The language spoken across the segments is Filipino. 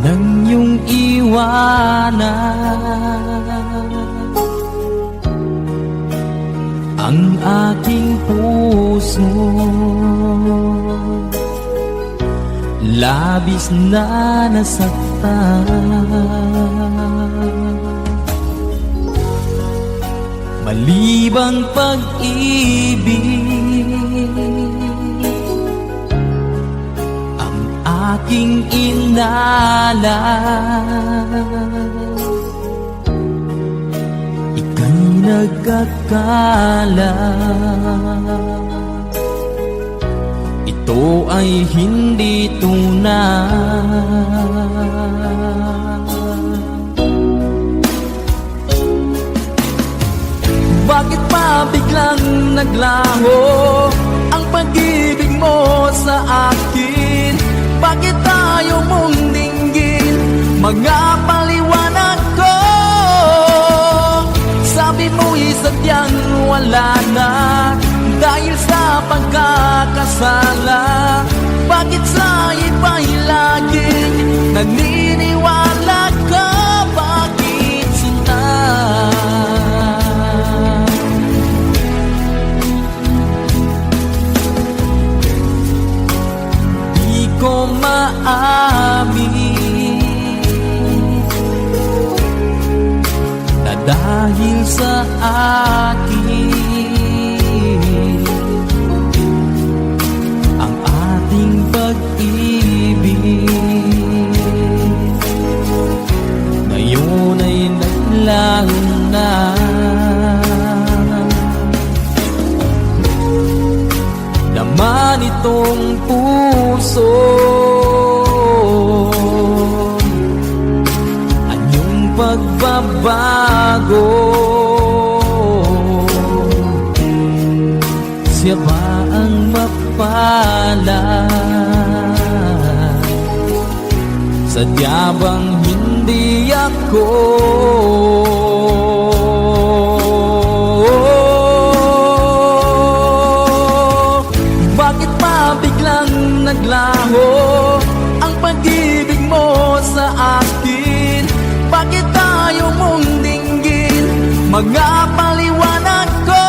nang iyong iwanan ang aking puso. Labis na nasaktan, malibang pag-ibig ang aking inalan. Ika'y nagkakala, ito ay hindi tunay. Bakit pa biglang naglaho ang pag-ibig mo sa akin? Bakit tayo mong dinggin mga paliwanag ko? Sabi mo'y sadyang wala na dahil sa pagkakasala. Bakit sa iba'y laging naniniwala ka? Bakit sinta? Di ko maamin na dahil sa akin ang ating pag-ibig ngayon ay naglaho na. Naman itong puso anyong pagbabago. Siya ba ang mapalad? Sadya bang hindi ako? Bakit pa biglang naglaho ang pag-ibig mo sa akin? Bakit tayo mong dinggin mga paliwanag ko?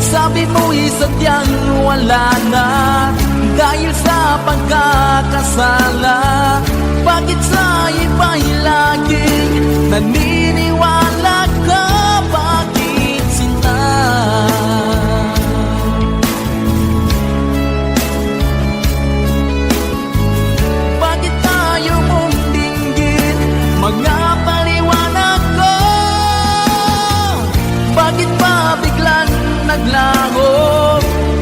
Sabi mo'y sadyang wala na dahil sa pagkakasala. Bakit sa iba'y laging naniniwala ka? Bakit sinta? Bakit tayo mong dinggin mga paliwanag ko? Bakit pa biglang naglaho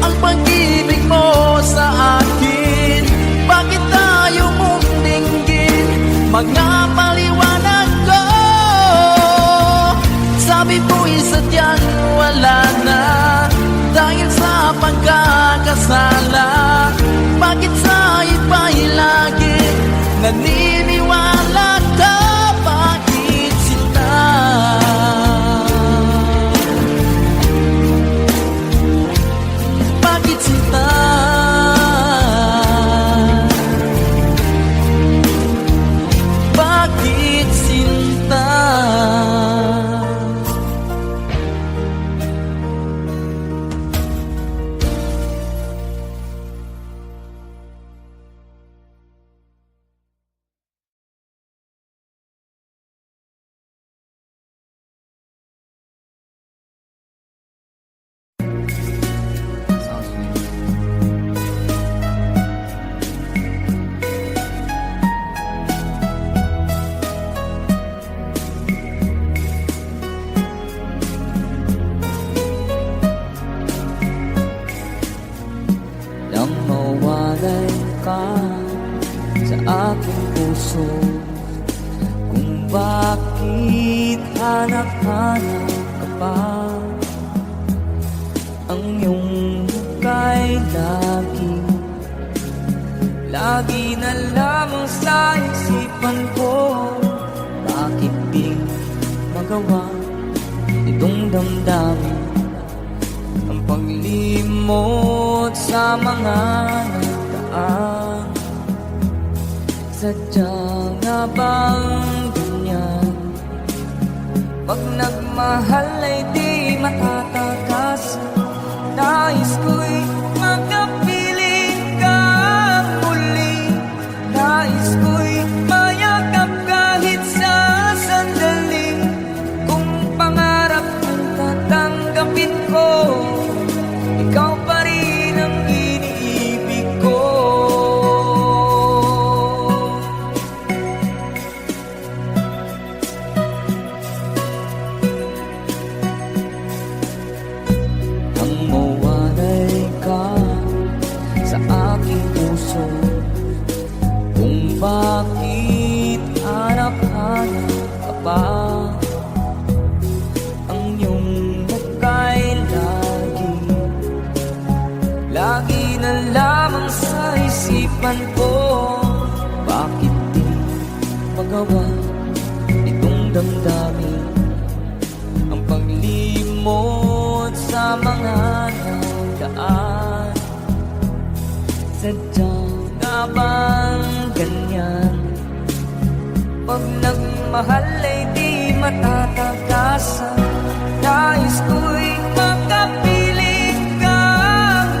ang pag-ibig mo sa akin? Bakit tayo mong dinggin mga paliwanag ko? Sabi mo'y sadyang wala na dahil sa pagkakasala. Bakit sa iba'y lagi naniniwala ka? Bakit sinta? Bakit sinta? Bakit sinta? Nang mawalay ka sa aking puso, kung bakit hanap-hanap ka pa, ang iyong muka'y lagi na lamang sa isipan ko. Bakit di magawa itong damdamin ang paglimot sa mga nagdaan? Sadya nga bang ganyan? Pag nagmahal ay di matatakas. Nais ko'y makapiling ka muli. Nais ko'y mayakap kahit sa sandali. Kung pangarap ang tatanggapin ko, ikaw pa rin ang iniibig ko. Nang mawalay ka sa aking puso, kung bakit hanap-hanap ka pa, ang iyong muka'y lagi na lamang sa isipan ko. Bakit di magawa itong damdamin ang paglimot sa mga nagdaan? Sadya nga bang ganyan? Pag nagmahal ay di matatagasan. Nais ko'y makapiling ka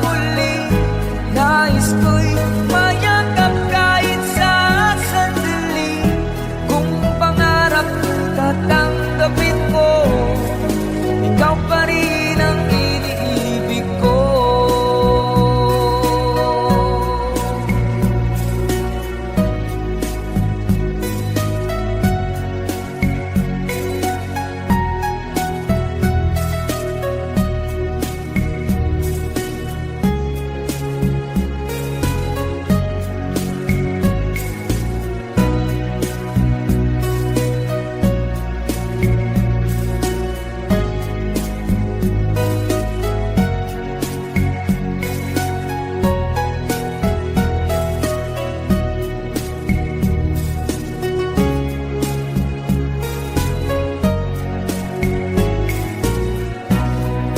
muli. Nais ko'y mayakap kahit sa sandali. Kung pangarap tatanggapin mo, ikaw pa rin ang iniibig ko.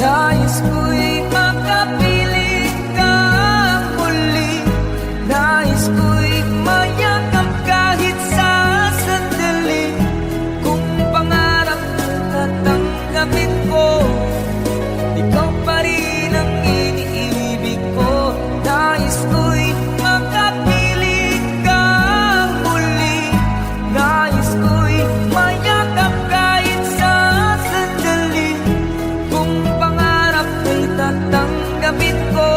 Nais ko'y makapiling ka muli. Nais ko'y mayakap kahit sa sandali. Kung pangarap tatanggapin ko, ikaw pa rin ang iniibig ko. Nais ko'y makapiling ka muli. Nais ko'y mayakap kahit sa sandali. Kung pangarap ay tatanggapin ko,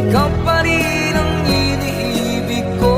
ikaw pa rin ang iniibig ko.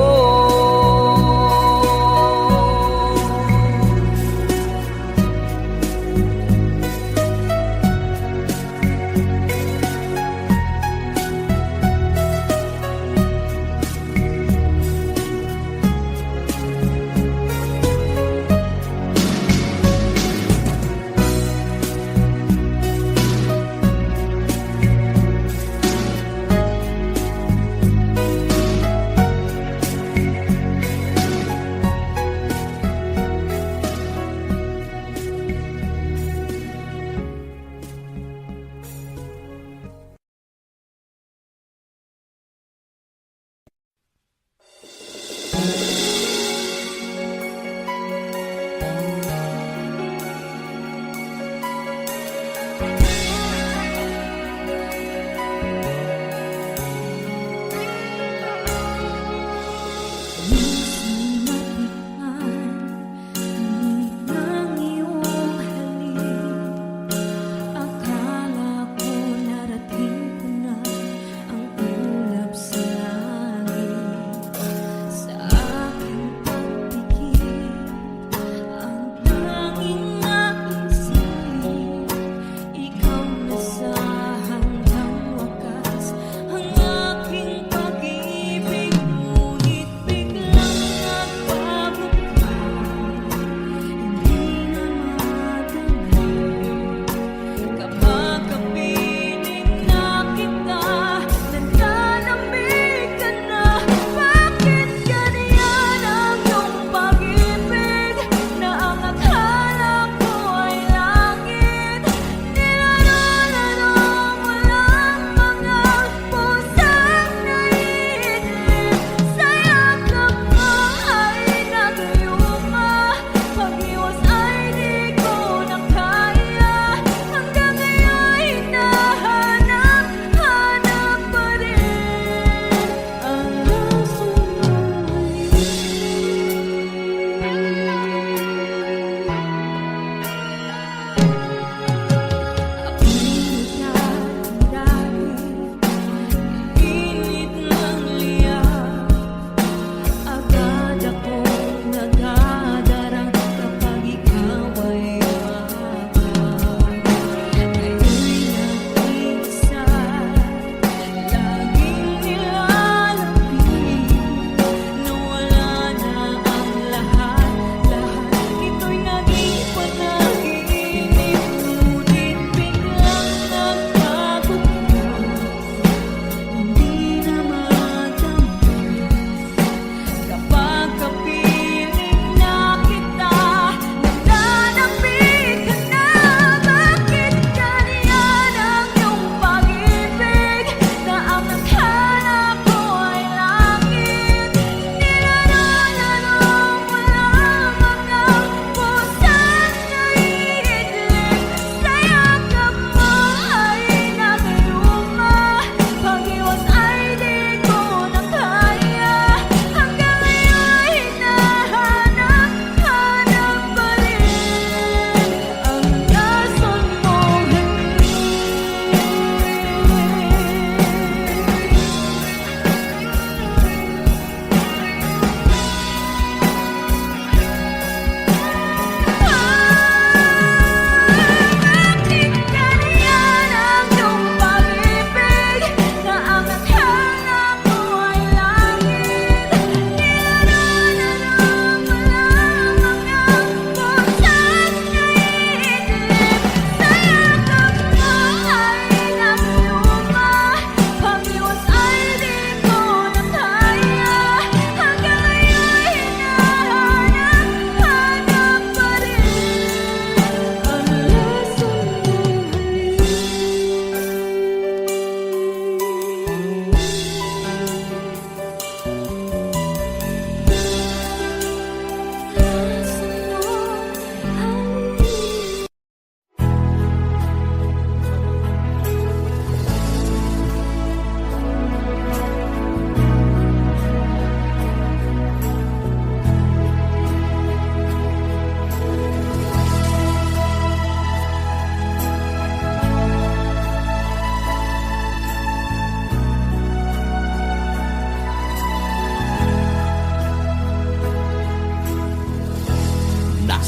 Sa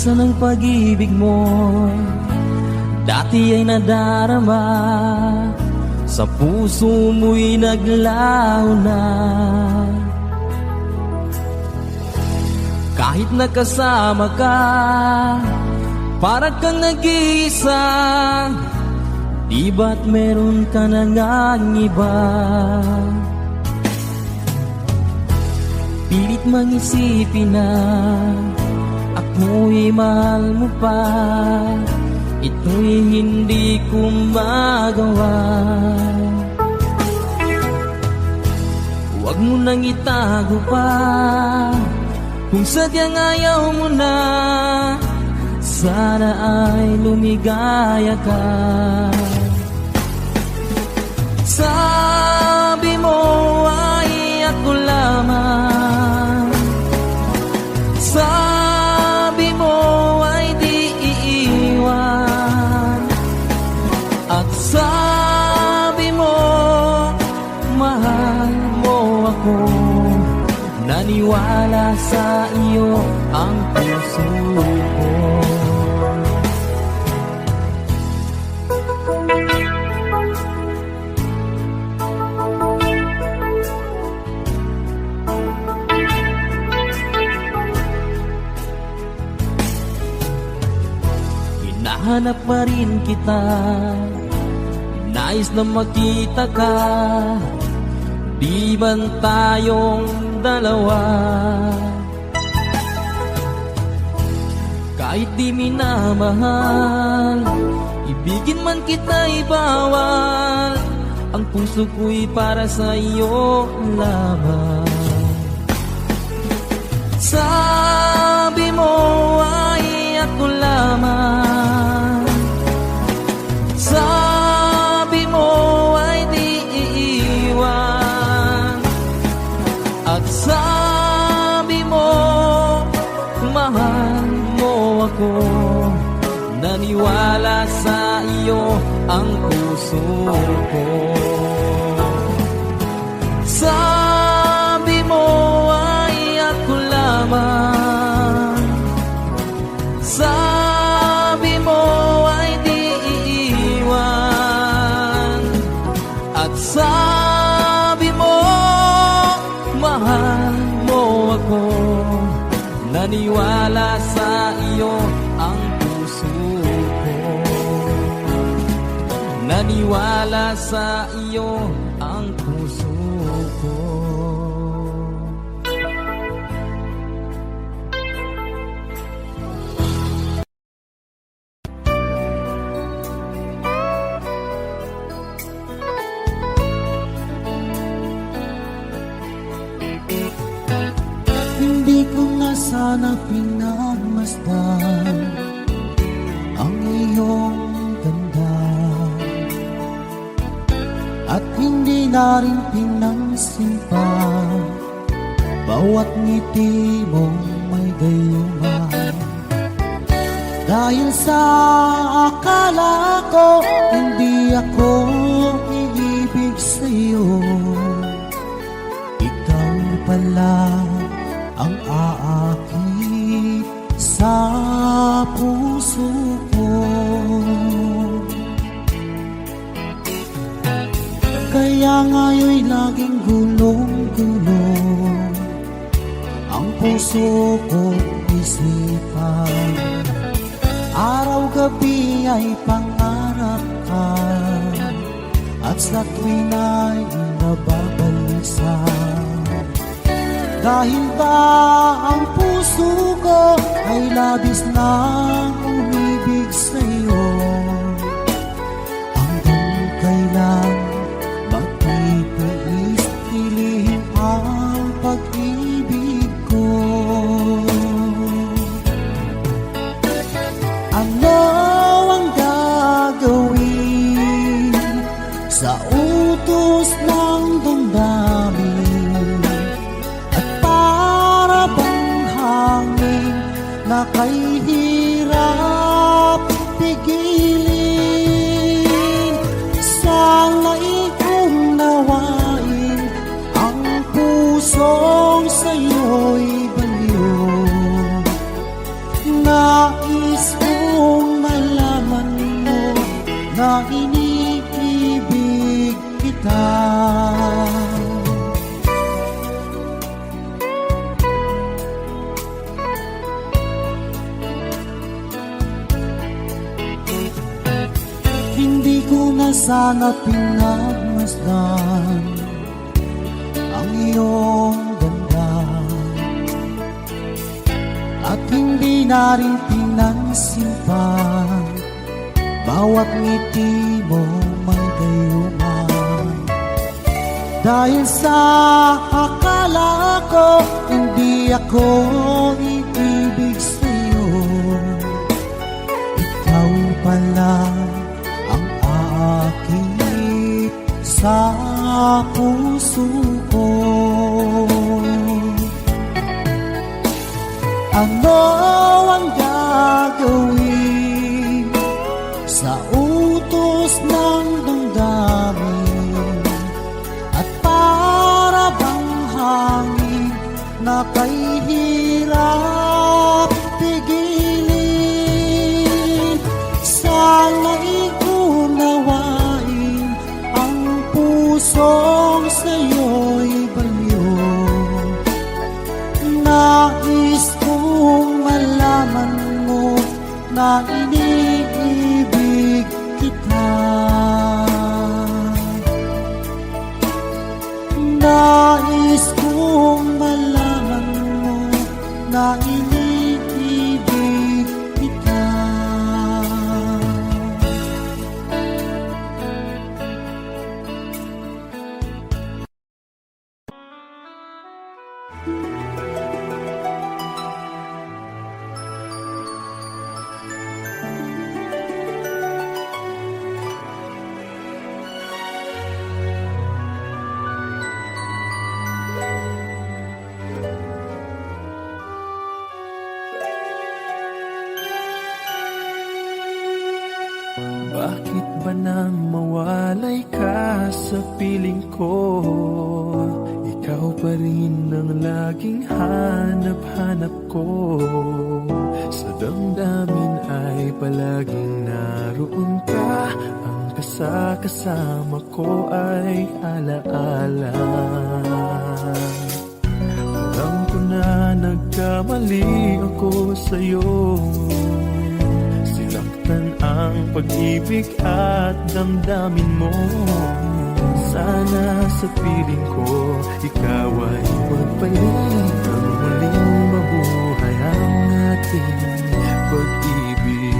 Asan ang pag-ibig mo? Dati ay nadarama, sa puso mo'y naglaho na. Kahit nakasama ka, parang kang nag-iisa. Di ba't meron ka na ngang iba? Pilit mang isipin na ako'y mahal mo pa. Ito'y hindi ko magawa. Huwag mo nang itago pa, kung sadyang ayaw mo na. Sana ay lumigaya ka. Sabi mo ay ako lamang, sabi mo ay di iiwan, at sabi mo mahal mo ako. Naniwala sa iyo ang puso ko. Hinahanap pa rin kita, nais na makita ka. Di man tayong dalawa, kahit di minamahal, ibigin man kita'y bawal. Ang puso ko'y para sa iyo lamang. Sabi mo ay ako lamang, sabi mo ay di iiwan, at sabi mo mahal mo ako. Naniwala sa iyo ang puso ko. Sabi mo ay ako lamang, sabi mo ay di iiwan, at sabi mo mahal mo ako. Naniwala sa iyo ang puso ko. Naniwala sa iyo ang puso ko. Hindi ko na sana pinagmasdan ang iyong ganda, at hindi na rin pinansin pa bawat ngiti mong may gayuma. Dahil sa akala ko hindi ako iibig sa'yo, ikaw pala ang aakit sa puso ko. Kaya ngayon'y laging gulong-gulong ang puso ko't isipan. Araw-gabi ay pangarap ka, at sa tuwin ay nababalisa. Dahil ba ang puso ko ay labis na umibig sa'yo? Hanggang kailan magtitiis ilihim ang pag-ibig ko? Ano ang gagawin sa utos ng damdamin? Na kay hirap pigilin, sana'y kung nawain ang pusong sa'yo'y baliw na sana pinagmasdan ang iyong ganda at hindi na rin pinansin pa bawat ngiti mo may gayuman. Dahil sa akala ko hindi ako iibig sa'yo, ikaw pala ang aakit sa puso ko. Ano ang gagawin sa utos ng damdamin at para bang hangin na kay hirap pigilin? Sana'y unawain ang pusong sa'yo'y baliw. Nais kong malaman mo na iniibig kita. Nais kong malaman mo na iniibig kita. Bakit ba nang mawalay ka sa piling ko? Ikaw pa rin ang laging hanap-hanap ko. Sa damdamin ay palaging naroon ka. Ang kasama ko ay alaala. Alam ko na nagkamali ako sa'yo. Ang pag-ibig at damdamin mo. Sana sa piling ko ikaw ay magpalit. Ang muling mabuhay ang ating pag-ibig.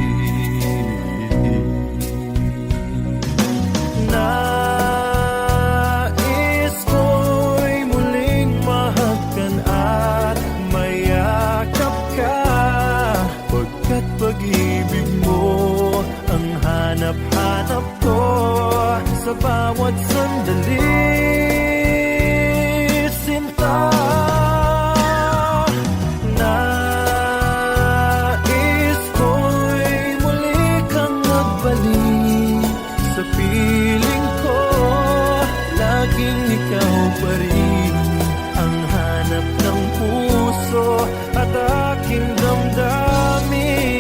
Nais ko'y muling mahagkan at mayakap ka, pagkat pag-ibig mo ang hanap-hanap ko sa bawat sandali, sinta. Nais ko'y muli kang magbalik sa piling ko. Laging ikaw pa rin ang hanap ng puso at aking damdamin.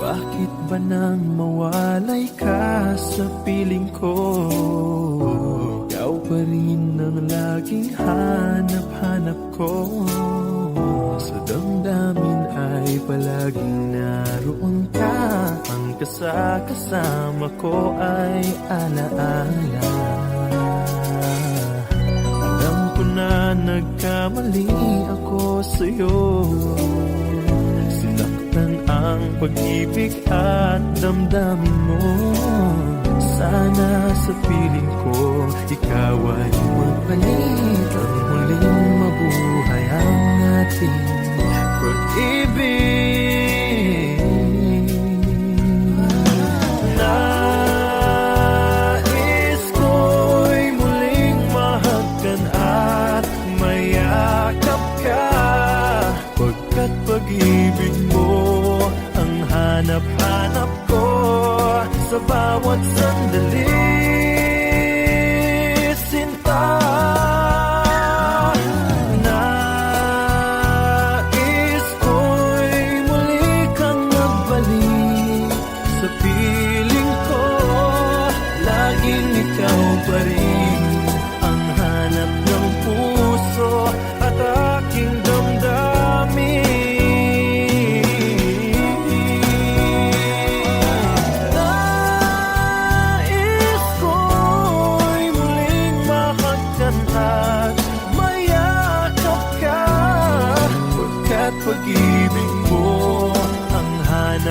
Bakit ba nang mawalay ka sa piling ko? Ikaw pa rin ang laging hanap-hanap ko. Sa damdamin ay palaging naroon ka. Ang kasama ko ay alaala. Alam ko na nagkamali ako sa'yo. Ang pag-ibig at damdamin mo. Sana sa piling ko ikaw ay magpalit. Ang muling mabuhay ang ating pag-ibig. Nais ko'y muling mahagkan at mayakap ka, pagkat pag-ibig mo ang hanap-hanap ko sa bawat sandali, sinta.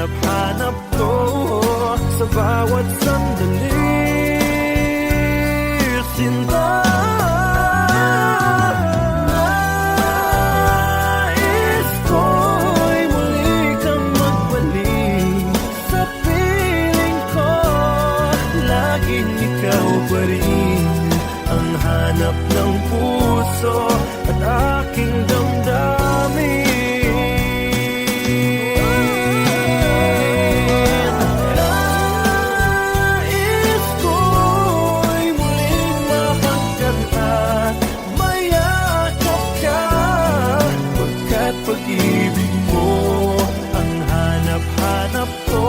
hanap-hanap ko sa bawat sandali. Sinta, nais ko'y muli kang magbalik sa piling ko. Laging ikaw pa rin ang hanap ng puso at aking damdamin. Nais ko'y muling mahagkan at mayakap ka, pagkat pag-ibig mo ang hanap-hanap ko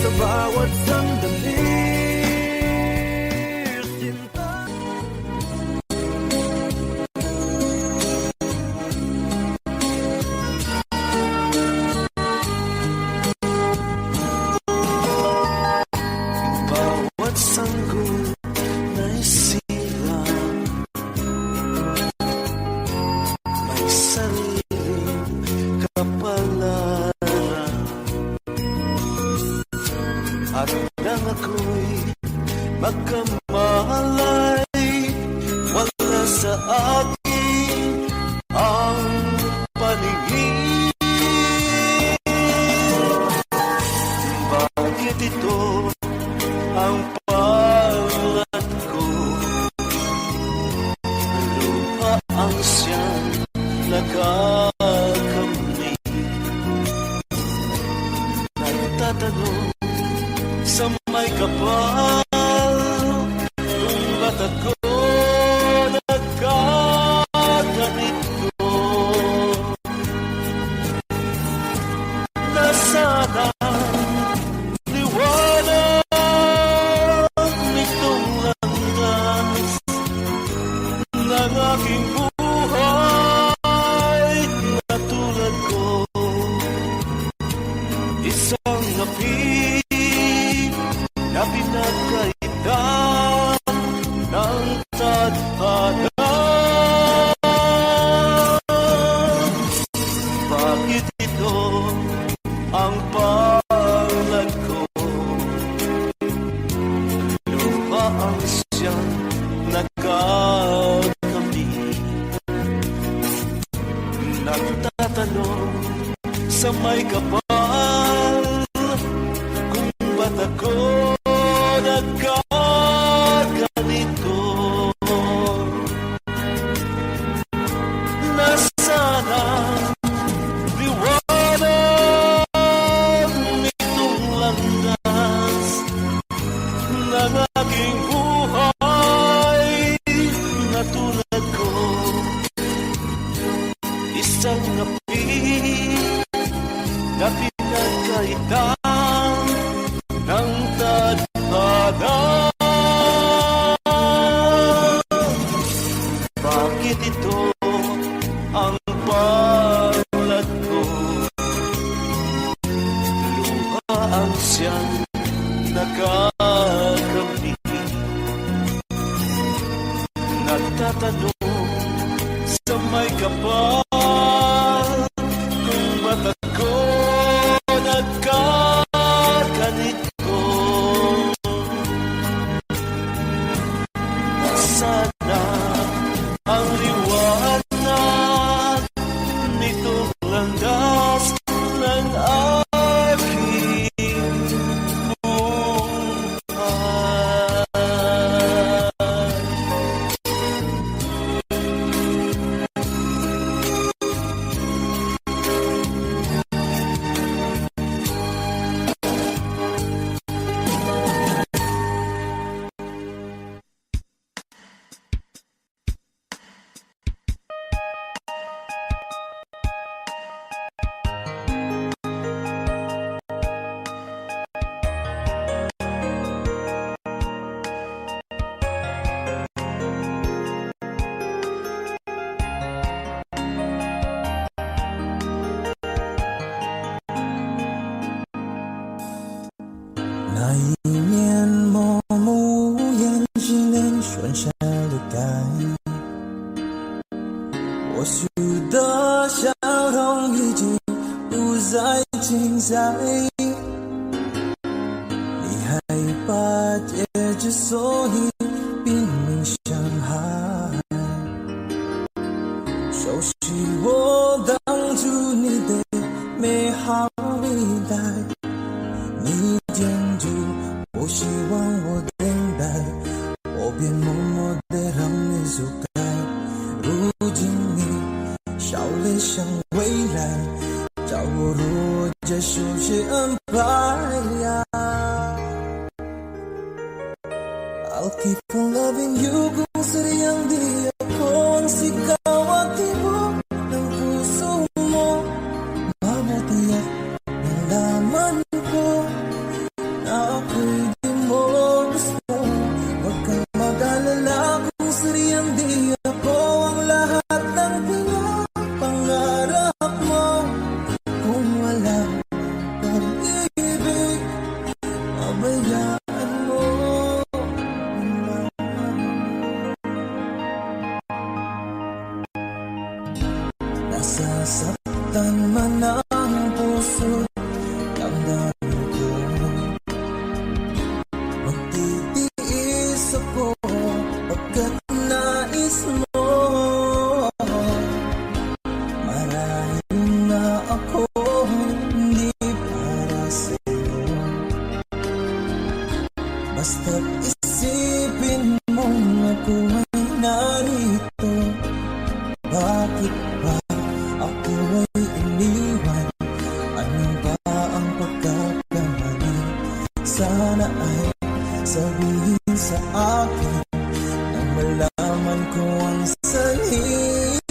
sa bawat sandali. Bawat sanggol na'y sila, may sariling kapalaran, at nang ako'y magkamalay, wala sa akin ang paningin. Bakit ito ang palad ko? Lupa ang siyang nagkakamli. Nagtatanong sa may kapal, kung ba't ako nagkaganito? Nasaan ng aking buhay na tulad ko? Isang api na pinagkaitan ng tadhana. Bakit ito ang palad ko? Lupa ang siyang nagkakami. Nagtatanong sa may kapal, kung ba't ako nagkaganito? Nasaan ang liwanag nitong landas ng aking buhay na tulad ko? Isang api na pinagkaitan ng tadhana. Bakit ito ang palad ko? Luha ang siyang nagkakamli. Nagtatanong sa may kapal, kung ba't ako nagkaganito? Nasaan ang liwanag nitong landas ng aking buhay? 经在你害怕结局，所以拼命伤害，熟悉我当初你的美好未来，你坚持不希望我等待，我便默默地让你走开。如今你笑脸向未来，叫我如这熟悉安排。I'll keep on loving you kung sadyang di ako ang sigaw at tibok ng puso mo. Mabuti at nalaman ko na ako'y di mo gusto. Huwag kang mag-alala kung sadyang di ako ang lahat ng pinapangarap mo. Kung walang pag-ibig, abayaan mo. Nasasaktan man ang puso, damdamin ko magtitiis ako pagkat nais mo. Marahil na ako hindi para sa'yo, basta't isipin mong ako ay narito. Bakit ba ako ay iniwan? Ano ba ang pagkakamali? Sana ay sabihin sa akin nang malaman ko ang salin.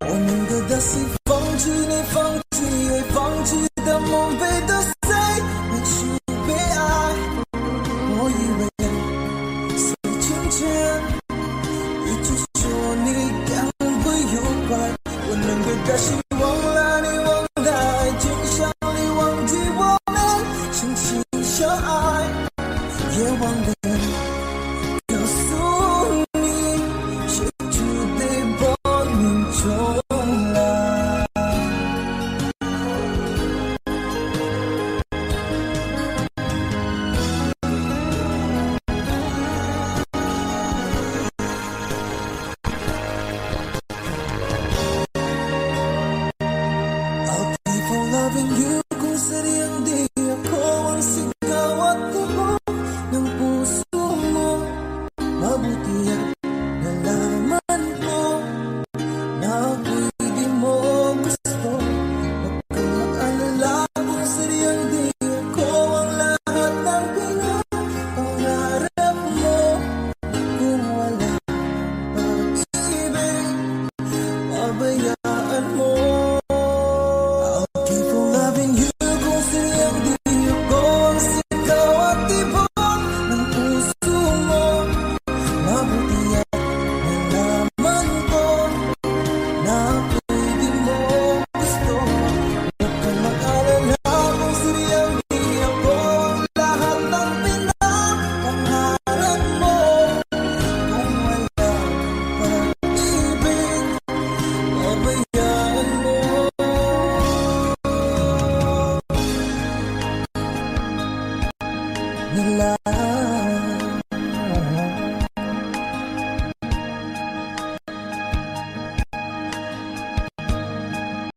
Wanang gada si